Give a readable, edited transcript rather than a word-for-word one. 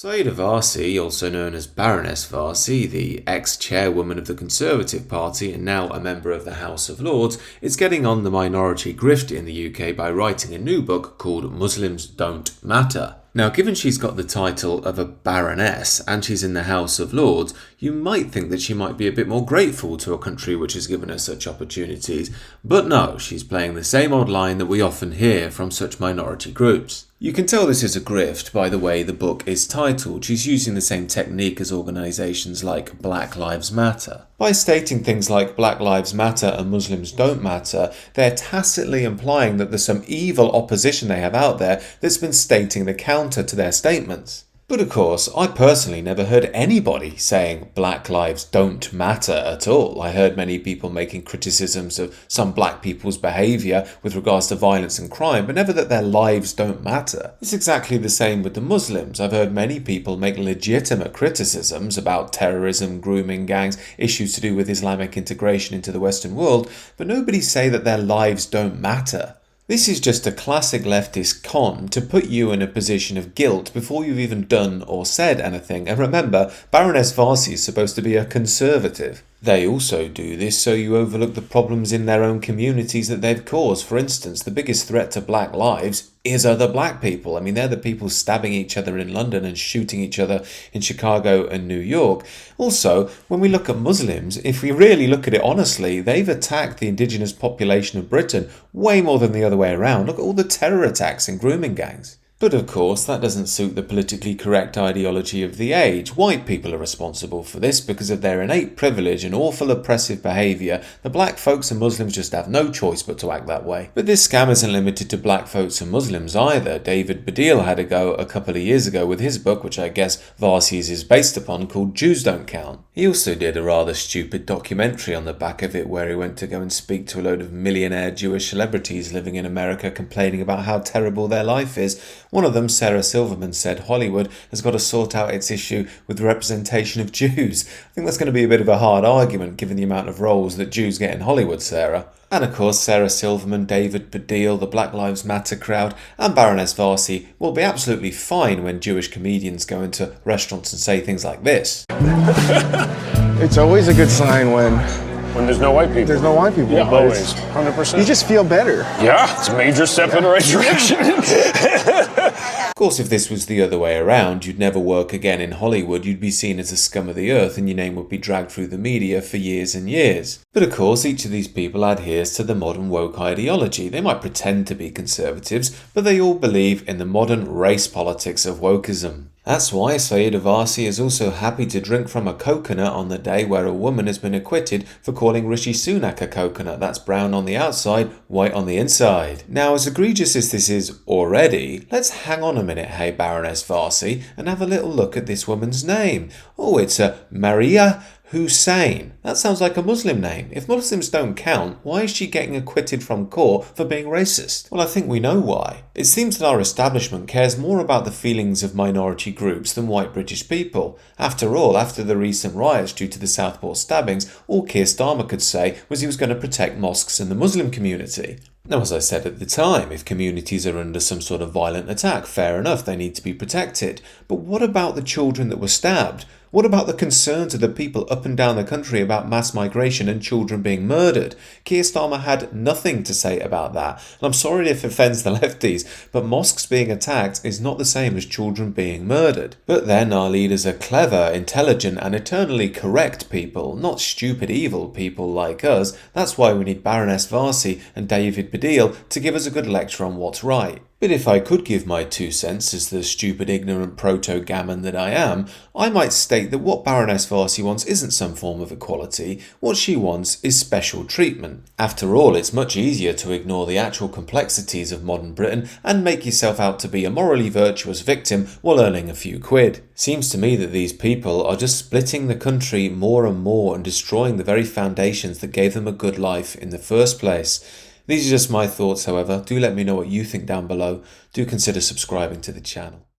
Sayeeda Warsi, also known as Baroness Warsi, the ex-chairwoman of the Conservative Party and now a member of the House of Lords, is getting on the minority grift in the UK by writing a new book called Muslims Don't Matter. Now, given she's got the title of a baroness and she's in the House of Lords, you might think that she might be a bit more grateful to a country which has given her such opportunities. But no, she's playing the same old line that we often hear from such minority groups. You can tell this is a grift by the way the book is titled. She's using the same technique as organisations like Black Lives Matter. By stating things like Black Lives Matter and Muslims don't matter, they're tacitly implying that there's some evil opposition they have out there that's been stating the counter to their statements. But of course, I personally never heard anybody saying Black lives don't matter at all. I heard many people making criticisms of some black people's behaviour with regards to violence and crime, but never that their lives don't matter. It's exactly the same with the Muslims. I've heard many people make legitimate criticisms about terrorism, grooming gangs, issues to do with Islamic integration into the Western world, but nobody say that their lives don't matter. This is just a classic leftist con to put you in a position of guilt before you've even done or said anything. And remember, Baroness Warsi is supposed to be a conservative. They also do this so you overlook the problems in their own communities that they've caused. For instance, the biggest threat to black lives is other black people. I mean, they're the people stabbing each other in London and shooting each other in Chicago and New York. Also, when we look at Muslims, if we really look at it honestly, they've attacked the indigenous population of Britain way more than the other way around. Look at all the terror attacks and grooming gangs. But of course, that doesn't suit the politically correct ideology of the age. White people are responsible for this because of their innate privilege and awful oppressive behaviour. The black folks and Muslims just have no choice but to act that way. But this scam isn't limited to black folks and Muslims either. David Baddiel had a go a couple of years ago with his book, which I guess Warsi's is based upon, called Jews Don't Count. He also did a rather stupid documentary on the back of it where he went to go and speak to a load of millionaire Jewish celebrities living in America complaining about how terrible their life is. One of them, Sarah Silverman, said Hollywood has got to sort out its issue with the representation of Jews. I think that's going to be a bit of a hard argument given the amount of roles that Jews get in Hollywood, Sarah. And of course, Sarah Silverman, David Baddiel, the Black Lives Matter crowd, and Baroness Warsi will be absolutely fine when Jewish comedians go into restaurants and say things like this. It's always a good sign when there's no white people. There's no white people. Yeah, always. 100%. You just feel better. Yeah, it's a major step in the right direction. Of course, if this was the other way around, you'd never work again in Hollywood, you'd be seen as a scum of the earth and your name would be dragged through the media for years and years. But of course, each of these people adheres to the modern woke ideology. They might pretend to be conservatives, but they all believe in the modern race politics of wokeism. That's why Sayeeda Warsi is also happy to drink from a coconut on the day where a woman has been acquitted for calling Rishi Sunak a coconut. That's brown on the outside, white on the inside. Now, as egregious as this is already, let's hang on a minute, hey Baroness Warsi, and have a little look at this woman's name. Oh, it's a Maria Hussein. That sounds like a Muslim name. If Muslims don't count, why is she getting acquitted from court for being racist? Well, I think we know why. It seems that our establishment cares more about the feelings of minority groups than white British people. After all, after the recent riots due to the Southport stabbings, all Keir Starmer could say was he was going to protect mosques and the Muslim community. Now, as I said at the time, if communities are under some sort of violent attack, fair enough, they need to be protected. But what about the children that were stabbed? What about the concerns of the people up and down the country about mass migration and children being murdered? Keir Starmer had nothing to say about that. And I'm sorry if it offends the lefties, but mosques being attacked is not the same as children being murdered. But then our leaders are clever, intelligent and eternally correct people, not stupid evil people like us. That's why we need Baroness Warsi and David Baddiel to give us a good lecture on what's right. But if I could give my 2 cents as the stupid, ignorant proto-gammon that I am, I might state that what Baroness Warsi wants isn't some form of equality. What she wants is special treatment. After all, it's much easier to ignore the actual complexities of modern Britain and make yourself out to be a morally virtuous victim while earning a few quid. Seems to me that these people are just splitting the country more and more and destroying the very foundations that gave them a good life in the first place. These are just my thoughts, however. Do let me know what you think down below. Do consider subscribing to the channel.